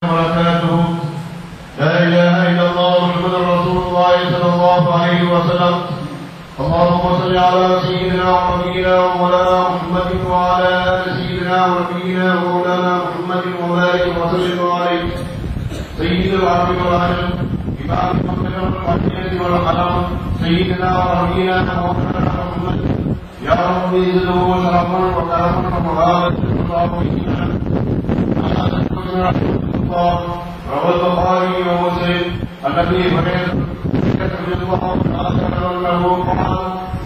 وبركاته. لا إله إلا الله محمد رسول الله صلى الله عليه وسلم. اللهم صل على سيدنا ونبينا ومولانا محمد وعلى آل سيدنا ونبينا ومولانا محمد وبارك وسلم عليه. سيد العرب والعجم إمام المسلم والحديث والقلم سيدنا ونبينا ومولانا محمد يا رب زده شرفا وكرما ومغالبة روى البخاري ومسلم عن ابي هريره رضي الله عنه انه قال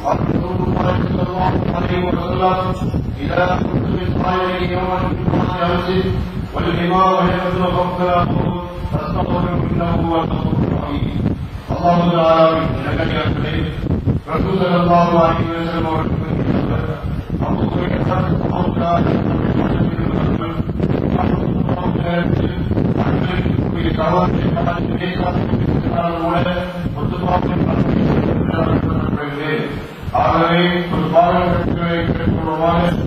قال رسول الله صلى الله عليه وسلم اذا كنت بصائر يوم الجمعه يمسك والامام يبذل فضله فاستغفر انه هو الغفور الرحيم. اللهم تعالى انك يا سيد رسول صلى الله عليه وسلم ஆகவே ஒரு பாடங்களை கேட்கொள்வார்கள்.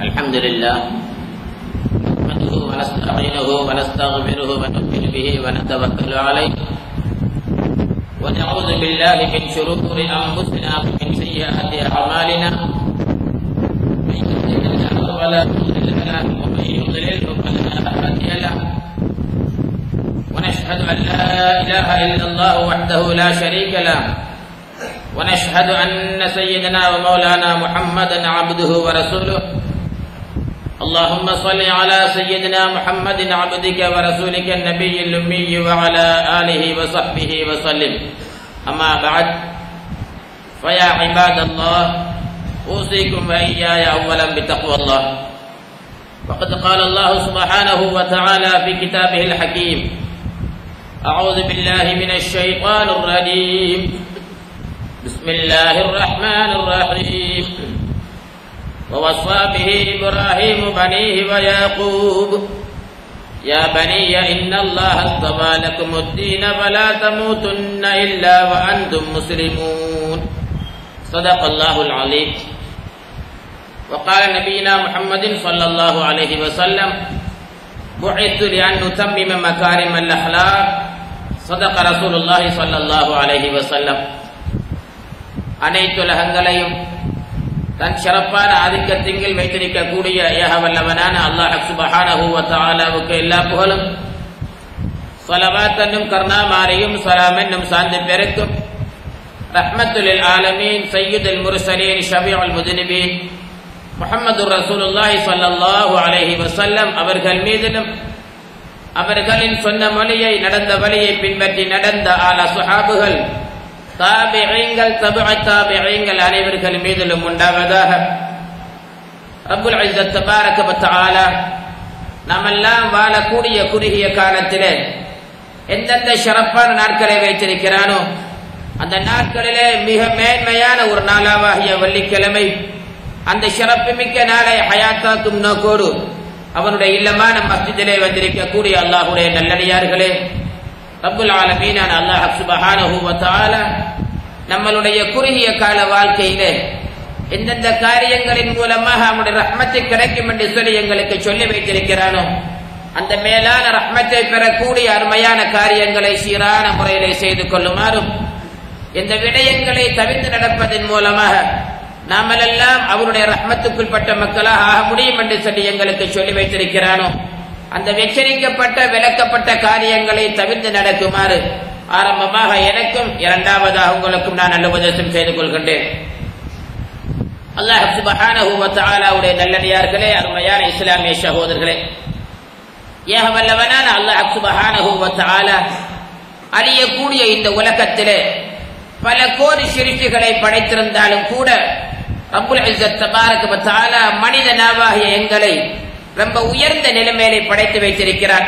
الحمد لله نحمده ونستعينه ونستغفره ونؤمن به ونتوكل عليه ونعوذ بالله من شرور انفسنا ومن سيئات اعمالنا من يهده الله فلا مضل له ومن يضلل فلا هادي له ونشهد ان لا اله الا الله وحده لا شريك له ونشهد ان سيدنا ومولانا محمدا عبده ورسوله. اللهم صل على سيدنا محمد عبدك ورسولك النبي الأمي وعلى آله وصحبه وسلم. أما بعد فيا عباد الله أوصيكم وإياي أولا بتقوى الله. وقد قال الله سبحانه وتعالى في كتابه الحكيم: أعوذ بالله من الشيطان الرجيم. بسم الله الرحمن الرحيم. ووصى به إبراهيم بنيه ويعقوب يا بني إن الله اصطفى لكم الدين فلا تموتن إلا وأنتم مسلمون. صدق الله العليم. وقال نبينا محمد صلى الله عليه وسلم: بعثت لأن أتمم مكارم الأخلاق. صدق رسول الله صلى الله عليه وسلم. அனைத்துலகங்களையும் தன் சிறப்பான ஆதிக்கத்தின் வைத்திருக்கக்கூடிய ஏக வல்லவனான அல்லாஹ் சுப்ஹானஹு வ தஆலாவுக்கு எல்லா புகழும் ஸலவாத் என்னும் கருணாமாரியும் ஸலாம் என்னும் சாந்தி பெருக்கும் ரஹ்மத்துல் லில் ஆலமீன் சய்யிதுல் முர்ஸலீன் ஷஃபீஉல் முذنبீன் முஹம்மதுர் ரசூலுல்லாஹி ஸல்லல்லாஹு அலைஹி வஸல்லம் அவர்கள் மீதிலும் அவர்களின் சொன்ன மொழியை நடந்த வழியை பின்பற்றி நடந்த ஆல சுஹாபுகள் தாபிஈன்கள் தபுஅத் தாபிஈன்கள் அனைவர்கள் மீதிலும் உண்டாவதாக. ரப்புல் இஸ்ஸத் தபாரக வ தஆலா நாமெல்லாம் வாழக்கூடிய குறுகிய காலத்திலே எந்தெந்த சிறப்பான நாட்களை வைத்திருக்கிறானோ அந்த நாட்களிலே மிக மேன்மையான ஒரு நாளாகிய வெள்ளிக்கிழமை, அந்த சிறப்புமிக்க நாளை ஹயாத்தாக்கும் நோக்கோடு அவனுடைய இல்லமான மஸ்ஜிதிலே வந்திருக்கக்கூடிய அல்லாஹ்வுடைய நல்லடியார்களே, ரப்புல் ஆலமீனான அல்லாஹ் சுப்ஹானஹு வ தஆலா நம்மளுடைய குறுகிய கால வாழ்க்கையிலே எந்தெந்த காரியங்களின் மூலமாக அவனுடைய ரஹ்மத்தை கிடைக்கும் என்று சொல்லி எங்களுக்கு சொல்லி வைத்திருக்கிறானோ அந்த மேலான ரஹ்மத்தை பெறக்கூடிய அருமையான காரியங்களை சீரான முறையிலே செய்து கொள்ளுமாறும், எந்த விடயங்களை தவிர்த்து நடப்பதன் மூலமாக நாமெல்லாம் அவருடைய ரஹ்மத்துக்குள்பட்ட மக்களாக ஆக முடியும் என்று சொல்லி எங்களுக்கு சொல்லி வைத்திருக்கிறானோ அந்த எச்சரிக்கப்பட்ட விளக்கப்பட்ட காரியங்களை தவிர்த்து நடக்குமாறு ஆரம்பமாக எனக்கும் இரண்டாவதாக உங்களுக்கும் நான் நல்ல உபதேசம் செய்து கொள்கின்றேன். அல்லாஹ் சுப்ஹானஹு வ தஆலாவுடைய நல்லடியார்களே, அருமையான இஸ்லாமிய சகோதரர்களே, ஏக வல்லவனான அல்லாஹ் சுப்ஹானஹு வ தஆலா அறியக்கூடிய இந்த உலகத்திலே பல கோடி சிருஷ்டிகளை படைத்திருந்தாலும் கூட ரப்புல் இஸ்ஸத் தபாரக வ தஆலா மனிதனாகிய எங்களை ரொம்ப உயர்ந்த நிலைமையிலே படைத்து வைத்திருக்கிறார்.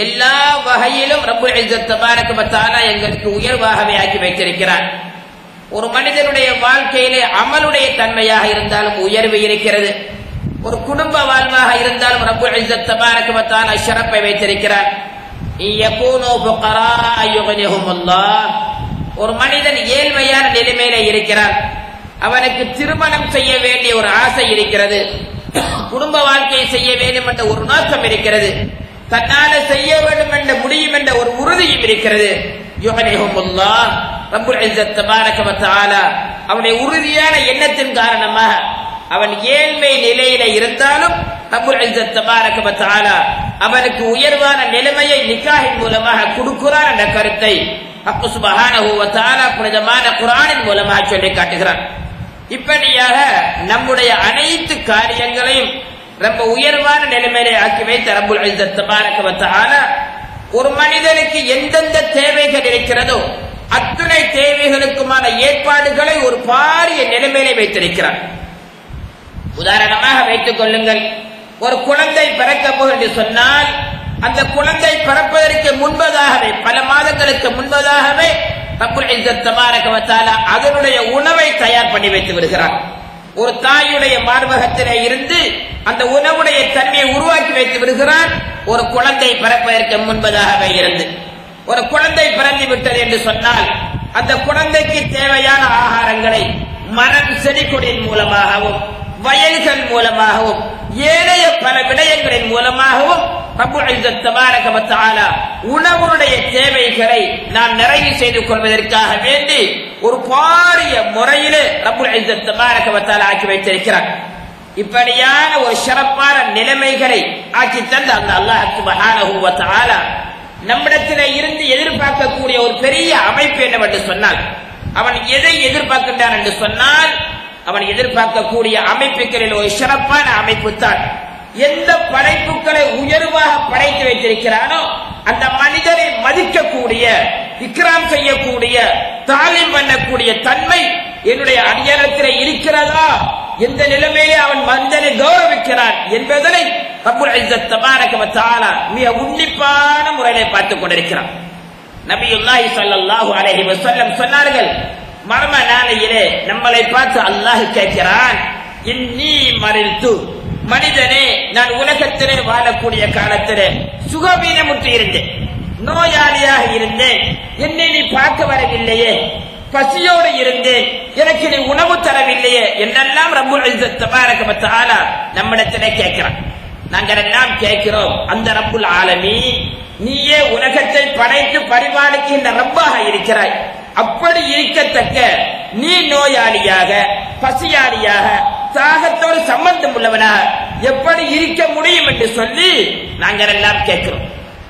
எல்லா வகையிலும் ரப்புல் இஸ்ஸத் தபாரக வ தஆலா எங்களுக்கு உயர்வாகவே ஆக்கி வைத்திருக்கிறார். ஒரு மனிதனுடைய வாழ்க்கையிலே அமலுடைய தன்மையாக இருந்தாலும் உயர்வு இருக்கிறது. ஒரு குடும்ப வாழ்வாக இருந்தாலும் ரப்புல் இஸ்ஸத் தபாரக வ தஆலா சிறப்பை வைத்திருக்கிறார். யகூனு ஃபுகரா யுக்னிஹுமுல்லாஹ். ஒரு மனிதன் ஏழ்மையான நிலைமையிலே இருக்கிறான், அவனுக்கு திருமணம் செய்ய வேண்டிய ஒரு ஆசை இருக்கிறது, குடும்ப வாழ்க்கையை செய்ய வேண்டும் என்ற ஒரு நோக்கம் இருக்கிறது, தன்னால செய்ய வேண்டும் என்ற முடியும் என்ற ஒரு உறுதியும் இருக்கிறது. யுக்னிஹுமுல்லாஹ், ரப்புல் இஸ்ஸத் தபாரக வ தஆலா அவனுடைய உறுதியான எண்ணத்தின் காரணமாக அவன் ஏழ்மை நிலையில இருந்தாலும் ரப்புல் இஸ்ஸத் தபாரக வ தஆலா அவனுக்கு உயர்வான நிலைமையை நிக்காஹின் மூலமாக கொடுக்கிறான் என்ற கருத்தை அல்லாஹ் சுப்ஹானஹு வ தஆலா புனிதமான குர்ஆனின் மூலமாக சொல்லி காட்டுகிறான். இப்படியாக நம்முடைய அனைத்து காரியங்களையும் ரொம்ப உயர்வான நிலைமையிலே ஆக்கி வைத்த ரப்புல் இஸ்ஸத் தபாரக வ தஆலா ஒரு மனிதனுக்கு எந்தெந்த தேவைகள் இருக்கிறதோ அத்தனை தேவைகளுக்குமான ஏற்பாடுகளை ஒரு பாரிய நிலைமையிலே வைத்திருக்கிறார். உதாரணமாக வைத்துக் கொள்ளுங்கள், ஒரு குழந்தை பிறக்க போகிறது சொன்னால் அந்த குழந்தை பிறப்பதற்கு முன்பதாகவே பல மாதங்களுக்கு முன்பதாகவே ரப்புல் இஸ்ஸத் தபாரக வ தஆலா அதனுடைய உணவை தயார் பண்ணி வைத்து விடுகிறார். ஒரு தாயுடைய மார்பகத்திலே இருந்து அந்த உணவுடைய தன்மையை உருவாக்கி வைத்து விடுகிறார். ஒரு குழந்தை பிறப்பதற்கு முன்பதாகவே இருந்து ஒரு குழந்தை பிறந்து விட்டது என்று சொன்னால் அந்த குழந்தைக்கு தேவையான ஆகாரங்களை மரம் செடி கொடியின் மூலமாகவும் வயல்கள் மூலமாகவும் ஏனைய பல விடயங்களின் மூலமாகவும் ரப்புல் இஸ்ஸத் தபாரக வ தஆலா உணவுடைய தேவைகளை நாம் நிறைவு செய்து கொள்வதற்காக வேண்டி ஒரு பாரிய முறையிலே ரப்புல் இஸ்ஸத் தபாரக வ தஆலா ஆக்கி வைத்திருக்கிறார். இப்படியான ஒரு சிறப்பான நிலைமைகளை ஆக்கி தந்த அந்த அல்லாஹ் சுப்ஹானஹு வ தஆலா நம்மிடத்திலே இருந்து எதிர்பார்க்கக்கூடிய ஒரு பெரிய அமைப்பு என்னவென்று சொன்னால், அவன் எதை எதிர்பார்க்கின்றான் என்று சொன்னால், அவன் எதிர்பார்க்கக்கூடிய அமைப்புகளில் ஒரு சிறப்பான அமைப்பு தான் எந்த படைப்புகளை உயர்வாக படைத்து வைத்திருக்கிறானோ அந்த மனிதனை மதிக்கக்கூடிய, இக்ராம் செய்யக்கூடிய, தாலீம் பண்ணக்கூடிய தன்மை என்னுடைய அடியாரத்தில் இருக்கிறதா, எந்த நிலைமையிலே அவன் மனிதனை கௌரவிக்கிறான் என்பதனை ரப்புல் இஸ்ஸத் தபாரக வ தஆலா மிக உன்னிப்பான முறையிலே பார்த்துக் கொண்டிருக்கிறான். நபியுல்லாஹி ஸல்லல்லாஹு அலைஹி வஸல்லம் சொன்னார்கள், மர்ம நாளையிலே நம்மளை பார்த்து அல்லாஹ் கேட்கிறான், இன்னி மரித்து, மனிதனே நான் உலகத்திலே வாழக்கூடிய காலத்திலே சுகவீனமுற்று இருந்தேன், நோயாளியாக இருந்தேன், என்னை நீ பார்க்க வரவில்லையே, பசியோடு இருந்தேன், எனக்கு நீ உணவு தரவில்லையே என்றெல்லாம் ரப்புல் இஸ்ஸத் தபாரக வ தஆலா நம்மிடத்திலே கேட்கிறான். நாங்கள் எல்லாம் கேட்கிறோம், அந்த ரப்புல் ஆலமீன் நீயே உலகத்தை படைத்து பரிபாலிக்கின்ற ரப்பாக இருக்கிறாய், அப்படி இருக்கத்தக்க நீ நோயாளியாக, பசியாளியாக, தாகத்தோடு சம்பந்தம் உள்ளவனாக எப்படி இருக்க முடியும் என்று சொல்லி நாங்கள் எல்லாம் கேட்கிறோம்.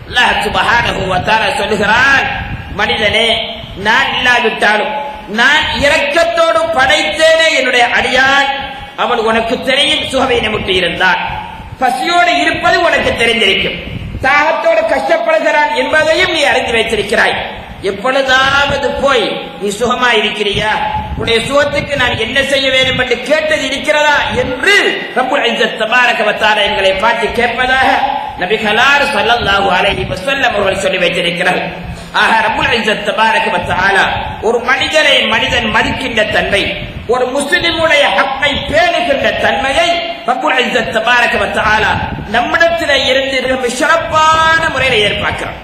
அல்லாஹ் சுப்ஹானஹு வ தஆலா சொல்லுகிறான், மனிதனே, நான் இல்லாவிட்டாலும் நான் இரக்கத்தோடு படைத்தேனே என்னுடைய அடியான், அவன் உனக்கு தெரியும். சுகவீனமுற்று இருந்தான், பசியோடு இருப்பது உனக்கு தெரிந்திருக்கும், தாகத்தோடு கஷ்டப்படுகிறான் என்பதையும் நீ அறிந்து வைத்திருக்கிறாய். எப்பொழுதாவது போய் நீ சுகமா இருக்கிறியா, உன்னுடைய சுகத்துக்கு நான் என்ன செய்ய வேண்டும் என்று கேட்டது இருக்கிறதா என்று ரப்புல் இஸ்ஸத் தபாரக வ தஆலா எங்களை பார்த்து கேட்பதாக நபிகளார் ஸல்லல்லாஹு அலைஹி வஸல்லம் அவர்கள் சொல்லி வைத்திருக்கிறார்கள். ஆக ரப்புல் இஸ்ஸத் தபாரக வ தஆலா ஒரு மனிதனை மனிதன் மதிக்கின்ற தன்மை, ஒரு முஸ்லிமுடைய ஹக்கை பேணுகின்ற தன்மையை ரப்புல் இஸ்ஸத் தபாரக வ தஆலா நம்மிடத்திலே இருந்து மிக சிறப்பான முறையில் எதிர்பார்க்கிறார்.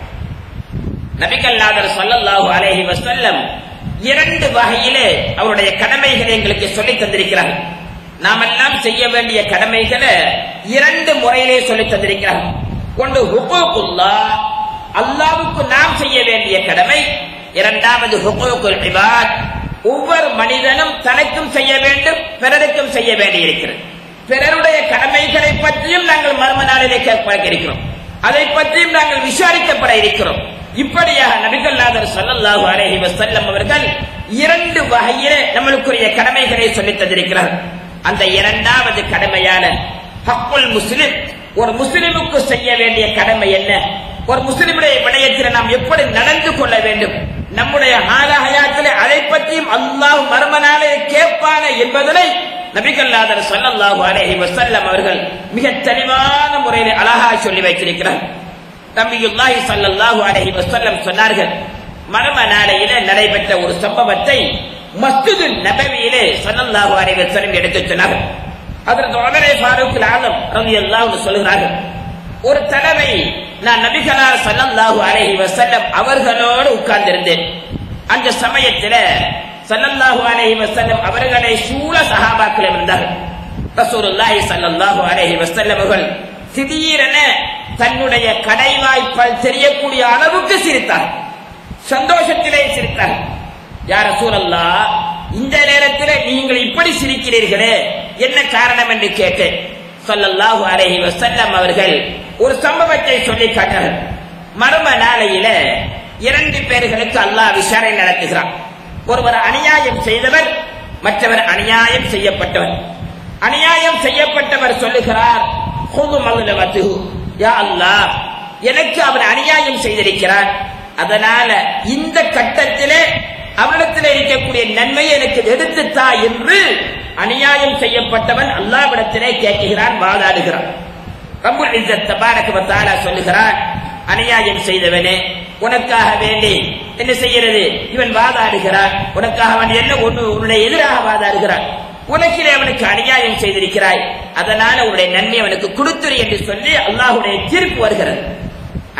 நபிகள் நாதர் ஸல்லல்லாஹு அலைஹி வஸல்லம் இரண்டு வகையிலே அவருடைய கடமைகளை எங்களுக்கு சொல்லித் தந்திருக்கிறார்கள். நாம் எல்லாம் செய்ய வேண்டிய கடமைகளை இரண்டு முறையிலே சொல்லித் தந்திருக்கிறார்கள். ஒன்று ஹுகூகுல்லாஹ், அல்லாஹ்வுக்கு நாம் செய்ய வேண்டிய கடமை. இரண்டாவது ஹுகூகுல் இபாத், ஒவ்வொரு மனிதனும் தனக்கும் செய்ய வேண்டும், பிறருக்கும் செய்ய வேண்டியிருக்கிறது. பிறருடைய கடமைகளை பற்றியும் நாங்கள் மர்ம நாளிலே கேட்க இருக்கிறோம், அதை பற்றியும் நாங்கள் விசாரிக்கப்பட இருக்கிறோம். இப்படியாக நபிகள் நாதர் ஸல்லல்லாஹு அலைஹி வஸல்லம் அவர்கள் இரண்டு வகையிலே நம்மளுக்குரிய கடமைகளை சொல்லித் தந்திருக்கிறார். அந்த இரண்டாவது கடமையான ஹக்குல் முஸ்லிம், ஒரு முஸ்லிமுக்கு செய்ய வேண்டிய கடமை என்ன, ஒரு முஸ்லிமுடைய விடயத்தில் நாம் எப்படி நடந்து கொள்ள வேண்டும், நம்முடைய ஹயாத்திலே அதை பற்றியும் அல்லாஹ் மர்ம நாளிலே கேட்பான என்பதனை நபிகள் நாதர் ஸல்லல்லாஹு அலைஹி வஸல்லம் அவர்கள் மிக தெளிவான முறையில் அழகாக சொல்லி வைத்திருக்கிறார். நபியுல்லாஹி ஸல்லல்லாஹு அலைஹி வஸல்லம் சொன்னார்கள், மர்ம நாளையிலே நடைபெற்ற ஒரு சம்பவத்தை மஸ்ஜிது நபவியிலே ஸல்லல்லாஹு அலைஹி வஸல்லம் எடுத்துச் சொன்னார்கள். ஹஜ்ரத் உமர் ஃபாரூக் ஆலம் ரலியல்லாஹு அன்ஹு சொல்கிறார்கள், ஒரு தடவை நான் நபிகளார் ஸல்லல்லாஹு அலைஹி வஸல்லம் அவர்களோடு உட்கார்ந்திருந்தேன். அந்த சமயத்தில் ஸல்லல்லாஹு அலைஹி வஸல்லம் அவர்களை சூழ சஹாபாக்கள் இருந்தார்கள். ரசூலுல்லாஹி ஸல்லல்லாஹு அலைஹி வஸல்லம் அவர்கள் திடீரென தன்னுடைய கடைவாய்ப்பால் தெரியக்கூடிய அளவுக்கு சிரித்தார், சந்தோஷத்திலே சிரித்தார். யா ரசூலல்லாஹ், இந்த நேரத்தில் நீங்கள் இப்படி சிரிக்கிறீர்களே, என்ன காரணம் என்று கேட்டேன். ஸல்லல்லாஹு அலைஹி வஸல்லம் அவர்கள் ஒரு சம்பவத்தை சொல்லி காட்டினார்கள். மர்ம நாளையில இரண்டு பேர்களுக்கு அல்லாஹ் விசாரணை நடத்துகிறான். ஒருவர் அநியாயம் செய்தவர், மற்றவர் அநியாயம் செய்யப்பட்டவர். அநியாயம் செய்யப்பட்டவர் சொல்லுகிறார், ஹுது மக்லமத்துஹு, யா அல்லாஹ், எனக்கு அவன் அநியாயம் செய்திருக்கிறான், அதனால இந்த கட்டத்திலே அவனிடத்தில் இருக்கக்கூடிய நன்மையை எனக்கு எடுத்துத்தா என்று அநியாயம் செய்யப்பட்டவன் அல்லாஹ்விடத்திலே கேட்கிறான், வாதாடுகிறான். ரப்புல் இஸ்ஸத் தபாரக வ தஆலா சொல்லுகிறான், அநியாயம் செய்தவனே, உனக்காக வேண்டி என்ன செய்கிறது, இவன் வாதாடுகிறான், உனக்காக அவன் என்ன உன்னுடைய எதிராக வாதாடுகிறான், உனக்கிலே அவனுக்கு அநியாயம் செய்திருக்கிறாய், அதனால உன்னுடைய நன்மை அவனுக்கு கொடுத்துரு என்று சொல்லி அல்லாஹ்வுடைய தீர்ப்பு வருகிறது.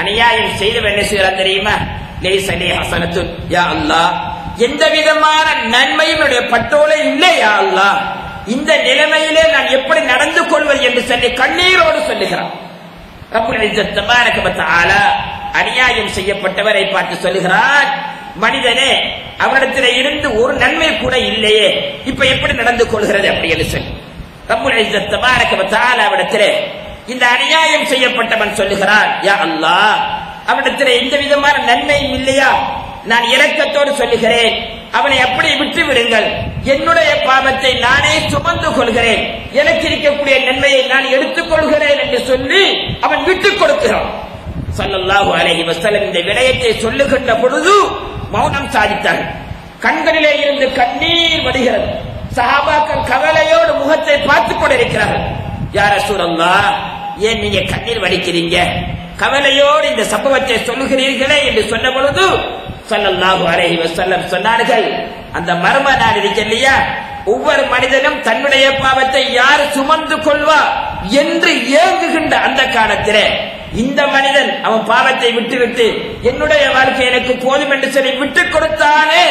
அநியாயம் செய்தவன் என்ன செய்யறான் தெரியுமா, லைஸ லி ஹஸனத்துன் யா அல்லாஹ், எந்த விதமான நன்மையும் என்னுடைய பட்டோலே இல்லை யா அல்லாஹ், இந்த நிலைமையிலே நான் எப்படி நடந்து கொள்வது என்று சொல்லி கண்ணீரோடு சொல்லுகிறான். ரப்புல் இஸ்ஸத் தபாரக வ தஆலா அநியாயம் செய்யப்பட்டவரை பார்த்து சொல்லுகிறான், மனிதனே, அவனிடத்தில் இருந்து ஒரு நன்மை கூட இல்லையே, இப்ப எப்படி நடந்து கொள்கிறது அப்படி என்று சொல்லி ரப்புல் இஸ்ஸத் தபாரக வ தஆலா விடத்திலே இந்த அநியாயம் செய்யப்பட்டவன் சொல்லுகிறான், யா அல்லாஹ், அவனிடத்தில் எந்த விதமான நன்மையும் இல்லையா, நான் இரக்கத்தோடு சொல்லுகிறேன், அவனை அப்படி விட்டு விடுங்கள், என்னுடைய பாவத்தை நானே சுமந்து கொள்கிறேன், எனக்கு இருக்கக்கூடிய நன்மையை நான் எடுத்துக் கொள்கிறேன் என்று சொல்லி அவன் விட்டுக் கொடுக்கிறான். ஸல்லல்லாஹு அலைஹி வஸல்லம் இந்த விடயத்தை சொல்லுகின்ற பொழுது மௌனம் சாதித்தார்கள். கண்களிலே இருந்து கண்ணீர் வடிகிறது. சஹாபாக்கள் கவலையோடு முகத்தை பார்த்துக் கொண்டிருக்கிறார்கள். யா ரசூலல்லாஹ், ஏன் நீங்க கண்ணீர் வடிக்கிறீங்க, கவலையோடு இந்த சம்பவத்தை சொல்லுகிறீர்களே என்று சொன்ன பொழுது ஸல்லல்லாஹு அலைஹி வஸல்லம் சொன்னார்கள், அந்த மர்ம நாள் இருக்கு இல்லையா, ஒவ்வொரு மனிதனும் தன்னுடைய பாவத்தை யார் சுமந்து கொள்வா என்று ஏங்குகின்ற அந்த காலத்திலே இந்த மனிதன் அவன் பாவத்தை விட்டுவிட்டு என்னுடைய வாழ்க்கை எனக்கு போதும் என்று சொல்லி விட்டுக் கொடுத்தானே,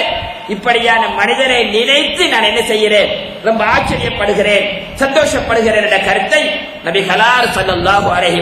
இப்படியான மனிதனை நினைத்து நான் என்ன செய்கிறேன், ரொம்ப ஆச்சரியப்படுகிறேன், சந்தோஷப்படுகிறேன் என்ற கருத்தை நபிகளார் ஸல்லல்லாஹு அலைஹி